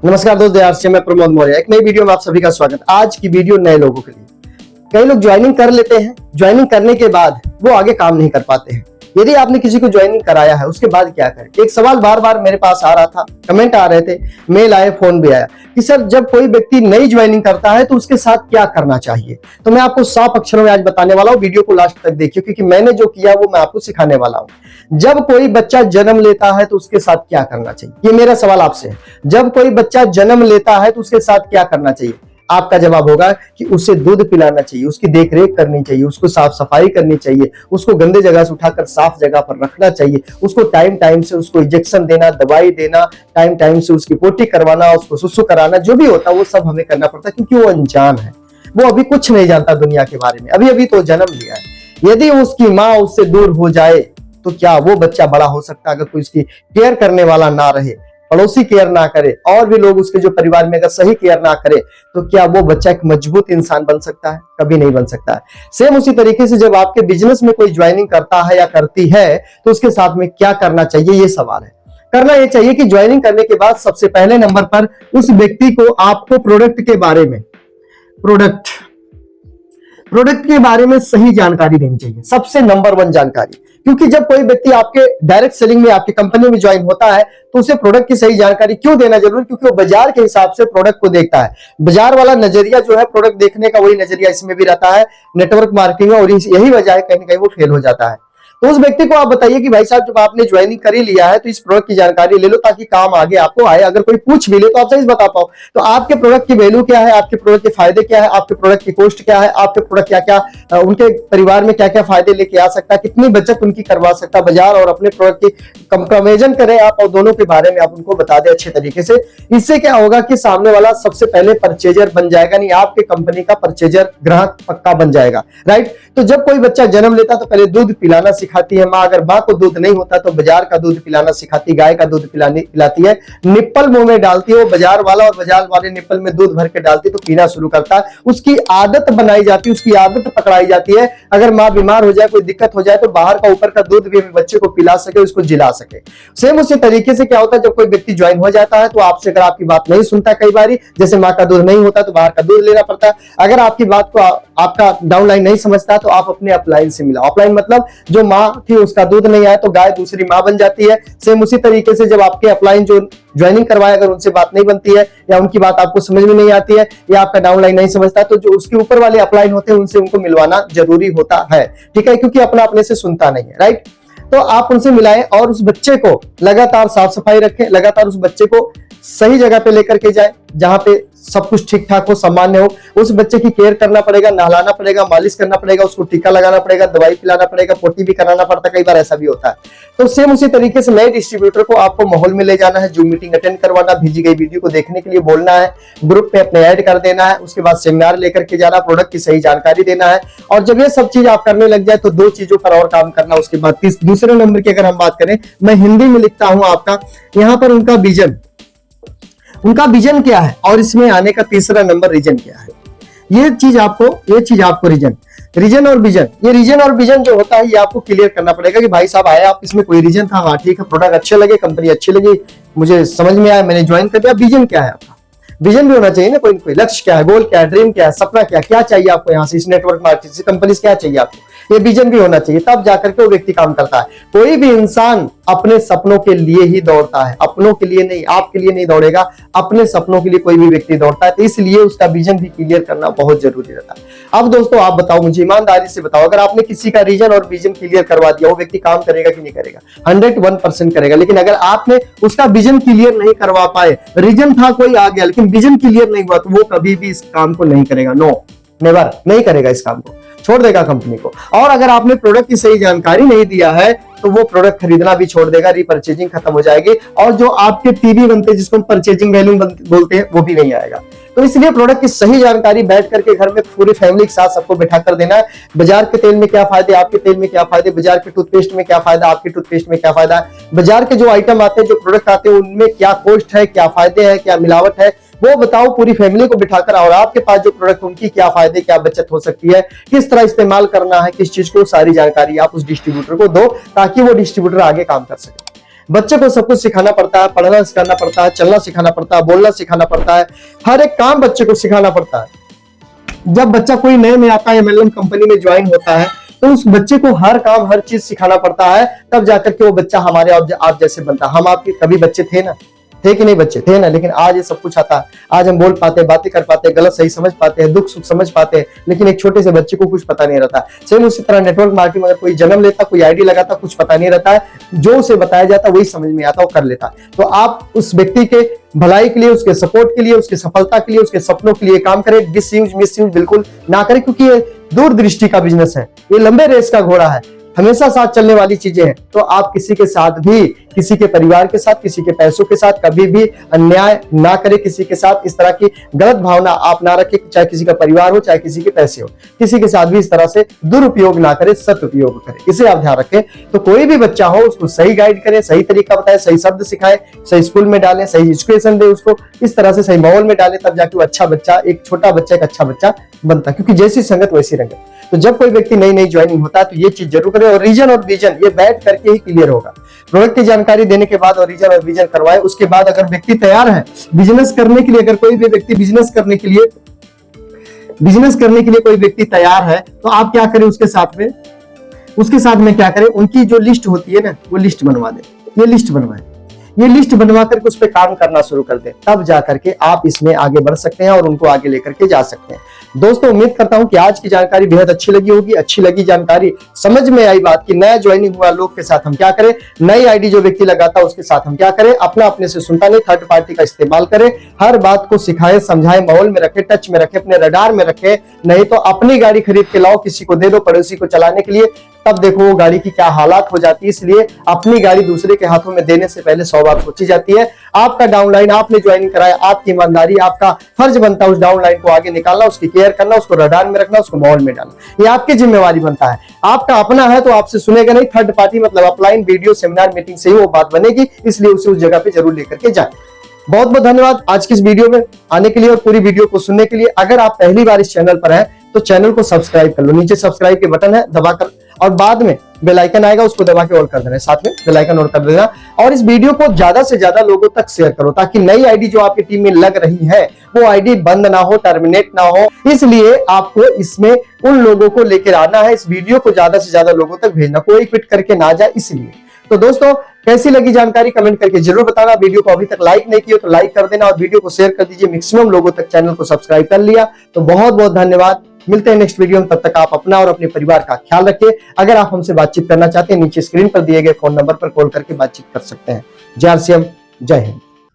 नमस्कार दोस्त, यार से मैं प्रमोद मौर्य। एक नई वीडियो में आप सभी का स्वागत। आज की वीडियो नए लोगों के लिए। कई लोग ज्वाइनिंग कर लेते हैं, ज्वाइनिंग करने के बाद वो आगे काम नहीं कर पाते हैं। यदि आपने किसी को ज्वाइनिंग कराया है, उसके बाद क्या करें? एक सवाल बार बार मेरे पास आ रहा था, कमेंट आ रहे थे, मेल आए, फोन भी आया कि सर जब कोई व्यक्ति नई ज्वाइनिंग करता है तो उसके साथ क्या करना चाहिए। तो मैं आपको साफ अक्षरों में आज बताने वाला हूं। वीडियो को लास्ट तक देखिए, क्योंकि मैंने जो किया वो मैं आपको सिखाने वाला हूं। जब कोई बच्चा जन्म लेता है तो उसके साथ क्या करना चाहिए, ये मेरा सवाल आपसे है। जब कोई बच्चा जन्म लेता है तो उसके साथ क्या करना चाहिए? आपका जवाब होगा कि उसे दूध पिलाना चाहिए, उसकी देखरेख करनी चाहिए, उसको साफ सफाई करनी चाहिए, उसको गंदे जगह से उठाकर साफ जगह पर रखना चाहिए, उसको टाइम टाइम से उसको इंजेक्शन देना, दवाई देना, टाइम टाइम से उसकी पोटी करवाना, उसको सुसु कराना, जो भी होता है वो सब हमें करना पड़ता है, क्योंकि वो अनजान है, वो अभी कुछ नहीं जानता दुनिया के बारे में, अभी अभी तो जन्म लिया है। यदि उसकी माँ उससे दूर हो जाए तो क्या वो बच्चा बड़ा हो सकता है? अगर कोई उसकी केयर करने वाला ना रहे, पड़ोसी केयर ना करे, और भी लोग उसके जो परिवार में अगर सही केयर ना करे, तो क्या वो बच्चा एक मजबूत इंसान बन सकता है? कभी नहीं बन सकता है। सेम उसी तरीके से जब आपके बिजनेस में कोई ज्वाइनिंग करता है या करती है तो उसके साथ में क्या करना चाहिए, ये सवाल है। करना यह चाहिए कि ज्वाइनिंग करने के बाद सबसे पहले नंबर पर उस व्यक्ति को आपको प्रोडक्ट के बारे में सही जानकारी देनी चाहिए, सबसे नंबर 1 जानकारी। क्योंकि जब कोई व्यक्ति आपके डायरेक्ट सेलिंग में, आपकी कंपनी में ज्वाइन होता है तो उसे प्रोडक्ट की सही जानकारी क्यों देना जरूरी? क्योंकि वो बाजार के हिसाब से प्रोडक्ट को देखता है। बाजार वाला नजरिया जो है प्रोडक्ट देखने का, वही नजरिया इसमें भी रहता है, नेटवर्क मार्केटिंग में, और यही वजह है कहीं ना कहीं वो फेल हो जाता है। तो उस व्यक्ति को आप बताइए कि भाई साहब जब आपने ज्वाइनिंग कर ही लिया है तो इस प्रोडक्ट की जानकारी ले लो, ताकि काम आगे आपको आए। अगर कोई पूछ भी ले तो आप सही बता पाओ। तो आपके प्रोडक्ट की वैल्यू क्या है, आपके प्रोडक्ट के फायदे क्या है, आपके प्रोडक्ट की कॉस्ट क्या है, आपके प्रोडक्ट क्या क्या उनके परिवार में क्या क्या फायदे लेके आ सकता है, कितनी बचत उनकी करवा सकता है, बाजार और अपने प्रोडक्ट की कंपेरिजन करें आप, और दोनों के बारे में आप उनको बता दें अच्छे तरीके से। इससे क्या होगा कि सामने वाला सबसे पहले परचेजर बन जाएगा, नहीं आपके कंपनी का परचेजर, ग्राहक पक्का बन जाएगा। राइट। तो जब कोई बच्चा जन्म लेता तो पहले दूध पिलाना सिखाती है माँ। अगर माँ को दूध नहीं होता तो बाजार का दूध पिलाना सिखाती, गाय का दूध पिलाती है, निप्पल मुंह में डालती है, वो बाजार वाला, और बाजार वाले निप्पल में दूध भर के डालती तो पीना शुरू करता है। उसकी आदत बनाई जाती है, उसकी आदत पकड़ाई जाती है। अगर माँ बीमार हो जाए, कोई दिक्कत हो जाए तो बाहर का ऊपर का दूध भी बच्चे को पिला सके, उसको जिला सके। सेम उसी तरीके से क्या होता है, जब कोई व्यक्ति ज्वाइन हो जाता है तो आपसे अगर आपकी बात नहीं सुनता, कई बार जैसे माँ का दूध नहीं होता तो बाहर का दूध लेना पड़ता है। अगर आपकी बात को आपका डाउनलाइन नहीं समझता तो आप अपने अपलाइन से मिलाओ। अपलाइन मतलब जो माँ थी उसका दूध नहीं आया तो गाय दूसरी माँ बन जाती है। सेम उसी तरीके से जब आपके अपलाइन जो ज्वाइनिंग करवाए, अगर उनसे बात नहीं बनती है या उनकी बात आपको समझ में नहीं आती है या आपका डाउनलाइन नहीं समझता, तो जो उसके ऊपर वाले अपलाइन होते हैं उनसे उनको मिलवाना जरूरी होता है। ठीक है, क्योंकि अपना अपने से सुनता नहीं है। राइट। तो आप उनसे मिलाएं और उस बच्चे को लगातार साफ सफाई रखें, लगातार उस बच्चे को सही जगह पे लेकर के जाए जहां पे सब कुछ ठीक ठाक हो, सामान्य हो। उस बच्चे की केयर करना पड़ेगा, नहलाना पड़ेगा, मालिश करना पड़ेगा, उसको टीका लगाना पड़ेगा, दवाई पिलाना पड़ेगा, पोटी भी कराना पड़ता है, कई बार ऐसा भी होता है। तो सेम उसी तरीके से नए डिस्ट्रीब्यूटर को आपको माहौल में ले जाना है, जूम मीटिंग अटेंड करवाना, भेजी गई वीडियो को देखने के लिए बोलना है, ग्रुप पे अपने ऐड कर देना है, उसके बाद सेमिनार लेकर के जाना, प्रोडक्ट की सही जानकारी देना है। और जब ये सब चीज आप करने लग जाए तो 2 चीजों पर और काम करना। उसके बाद दूसरे नंबर की अगर हम बात करें, मैं हिंदी में लिखता हूं आपका, यहाँ पर उनका विजन क्या है और इसमें आने का तीसरा नंबर रीजन क्या है। ये चीज आपको रीजन और विजन, ये रीजन और विजन जो होता है ये आपको क्लियर करना पड़ेगा कि भाई साहब आया आप, इसमें कोई रीजन था, हाँ ठीक है, प्रोडक्ट अच्छे लगे, कंपनी अच्छी लगी, मुझे समझ में आया, मैंने ज्वाइन कर दिया। विजन क्या है आपका? विजन भी होना चाहिए ना, कोई लक्ष्य क्या है, गोल क्या है, ड्रीम क्या है, सपना क्या चाहिए आपको यहाँ से, इस नेटवर्क मार्केट से, कंपनी से क्या चाहिए आपको, ये विजन भी होना चाहिए, तब जाकर के वो व्यक्ति काम करता है। कोई भी इंसान अपने सपनों के लिए ही दौड़ता है, अपनों के लिए नहीं, आपके लिए नहीं दौड़ेगा, अपने सपनों के लिए कोई भी व्यक्ति दौड़ता है। तो इसलिए उसका विजन भी क्लियर करना बहुत जरूरी रहता है। अब दोस्तों आप बताओ, मुझे ईमानदारी से बताओ, अगर आपने किसी का रीजन और विजन क्लियर करवा दिया, वो व्यक्ति काम करेगा कि नहीं करेगा? 101% करेगा। लेकिन अगर आपने उसका विजन क्लियर नहीं करवा पाए, रीजन था कोई आ गया लेकिन विजन क्लियर नहीं हुआ, तो वो कभी भी इस काम को नहीं करेगा। नो, नेवर, नहीं करेगा इस काम को, छोड़ देगा कंपनी को। और अगर आपने प्रोडक्ट की सही जानकारी नहीं दिया है तो वो प्रोडक्ट खरीदना भी छोड़ देगा, रीपरचेजिंग खत्म हो जाएगी, और जो आपके पीवी बनते हैं जिसको हम परचेजिंग वैल्यू बोलते हैं, वो भी नहीं आएगा। तो इसलिए प्रोडक्ट की सही जानकारी बैठ करके घर में पूरी फैमिली के साथ सबको बैठा कर देना है। बाजार के तेल में क्या फायदे, आपके तेल में क्या फायदे, बाजार के टूथपेस्ट में क्या फायदा, आपके टूथपेस्ट में क्या फायदा है, बाजार के जो आइटम आते हैं, जो प्रोडक्ट आते हैं, उनमें क्या कॉस्ट है, क्या फायदे हैं, क्या मिलावट है, वो बताओ पूरी फैमिली को बिठाकर। और आपके पास जो प्रोडक्ट उनकी क्या फायदे, क्या बचत हो सकती है, किस तरह इस्तेमाल करना है, किस चीज को, सारी जानकारी आप उस डिस्ट्रीब्यूटर को दो ताकि वो डिस्ट्रीब्यूटर आगे काम कर सके। बच्चे को सब कुछ सिखाना पड़ता है, पढ़ना सिखाना पड़ता है, चलना सिखाना पड़ता है, बोलना सिखाना पड़ता है, हर एक काम बच्चे को सिखाना पड़ता है। जब बच्चा कोई नए में आता है, MLM कंपनी में ज्वाइन होता है, तो उस बच्चे को हर काम हर चीज सिखाना पड़ता है, तब जाकर के वो बच्चा हमारे आप जैसे बनता है। हम आपके कभी बच्चे थे ना, थे कि नहीं, बच्चे थे ना, लेकिन आज ये सब कुछ आता है। आज हम बोल पाते हैं, बातें कर पाते हैं, गलत सही समझ पाते हैं, दुख सुख समझ पाते हैं, लेकिन एक छोटे से बच्चे को कुछ पता नहीं रहता। सेम उसी तरह नेटवर्क मार्केटिंग में अगर कोई जन्म लेता, कोई आईडी लगाता, कुछ पता नहीं रहता है, जो उसे बताया जाता वही समझ में आता, वो कर लेता। तो आप उस व्यक्ति के भलाई के लिए, उसके सपोर्ट के लिए, उसकी सफलता के लिए, उसके सपनों के लिए काम करें। डिसयूज मिसयूज बिल्कुल ना करें, क्योंकि ये दूरदृष्टि का बिजनेस है, ये लंबे रेस का घोड़ा है, हमेशा साथ चलने वाली चीजें हैं। तो आप किसी के साथ भी, किसी के परिवार के साथ, किसी के पैसों के साथ कभी भी अन्याय ना करें, किसी के साथ इस तरह की गलत भावना आप ना रखें, चाहे किसी का परिवार हो, चाहे किसी के पैसे हो, किसी के साथ भी इस तरह से दुरुपयोग ना करें, सदुपयोग करें, इसे आप ध्यान रखें। तो कोई भी बच्चा हो, उसको सही गाइड करें, सही तरीका बताएं, सही शब्द सिखाएं, सही स्कूल में डालें, सही एजुकेशन दे उसको, इस तरह से सही माहौल में डालें, तब जाके वो अच्छा बच्चा, एक छोटा बच्चा एक अच्छा बच्चा बनता है, क्योंकि जैसी संगत वैसी रंगत। तो जब कोई व्यक्ति नई ज्वाइनिंग होता है तो ये चीज जरूर करे, और रीजन और विजन ये बैठ करके ही क्लियर होगा। प्रोडक्ट की जानकारी देने के बाद और रीजन और विजन करवाए, उसके बाद अगर व्यक्ति तैयार है बिजनेस करने के लिए, अगर कोई भी व्यक्ति बिजनेस करने के लिए कोई व्यक्ति तैयार है, तो आप क्या करें उसके साथ में क्या करें, उनकी जो लिस्ट होती है ना, वो लिस्ट बनवा दे। ये लिस्ट बनवाए, ये लिस्ट बनवा करके उस पर काम करना शुरू कर दे, तब जाकर के आप इसमें आगे बढ़ सकते हैं और उनको आगे लेकर के जा सकते हैं। दोस्तों, उम्मीद करता हूं कि आज की जानकारी बेहद अच्छी लगी होगी। अच्छी लगी जानकारी, समझ में आई बात कि नया ज्वाइनिंग हुआ लोग के साथ हम क्या करें, नई आईडी जो व्यक्ति लगाता है उसके साथ हम क्या करें, अपना अपने से सुनता नहीं, थर्ड पार्टी का इस्तेमाल करें, हर बात को सिखाए समझाए, माहौल में रखे, टच में रखे, अपने रडार में रखे। नहीं तो अपनी गाड़ी खरीद के लाओ, किसी को दे दो पड़ोसी को चलाने के लिए, तब देखो वो गाड़ी की क्या हालात हो जाती है। इसलिए अपनी गाड़ी दूसरे के हाथों में देने से पहले 100 बार सोची जाती है। आपका डाउनलाइन, आपने ज्वाइनिंग कराया, आपकी ईमानदारी, आपका फर्ज बनता है उस डाउनलाइन को आगे निकालना, उसकी केयर करना, उसको रडार में रखना, उसको माहौल में डालना, ये आपकी जिम्मेवारी बनता है। आपका अपना है तो आपसे सुनेगा नहीं, थर्ड पार्टी मतलब अपलाइन वीडियो सेमिनार मीटिंग से ही वो बात बनेगी, इसलिए उसे उस जगह पे जरूर लेकर के जाए। बहुत बहुत धन्यवाद आज की इस वीडियो में आने के लिए और पूरी वीडियो को सुनने के लिए। अगर आप पहली बार इस चैनल पर हैं तो चैनल को सब्सक्राइब कर लो, नीचे सब्सक्राइब के बटन है, दबाकर, और बाद में बेल आइकन आएगा, उसको दबा के ऑल कर देना, साथ में बेल आइकन ऑन कर देना। और इस वीडियो को ज्यादा से ज्यादा लोगों तक शेयर करो, ताकि नई आईडी जो आपकी टीम में लग रही है वो आईडी बंद ना हो, टर्मिनेट ना हो। इसलिए आपको इसमें उन लोगों को लेकर आना है, इस वीडियो को ज्यादा से ज्यादा लोगों तक भेजना, कोई क्विट करके ना जाए। इसलिए तो दोस्तों, कैसी लगी जानकारी कमेंट करके जरूर बताना। वीडियो को अभी तक लाइक नहीं किया तो लाइक कर देना और वीडियो को शेयर कर दीजिए। मैक्सिमम लोगों तक चैनल को सब्सक्राइब कर लिया तो बहुत बहुत धन्यवाद। मिलते हैं नेक्स्ट वीडियो में, तब तक आप अपना और अपने परिवार का ख्याल रखिए। अगर आप हमसे बातचीत करना चाहते हैं, नीचे स्क्रीन पर दिए गए फोन नंबर पर कॉल करके बातचीत कर सकते हैं। जय श्री राम, जय हिंद।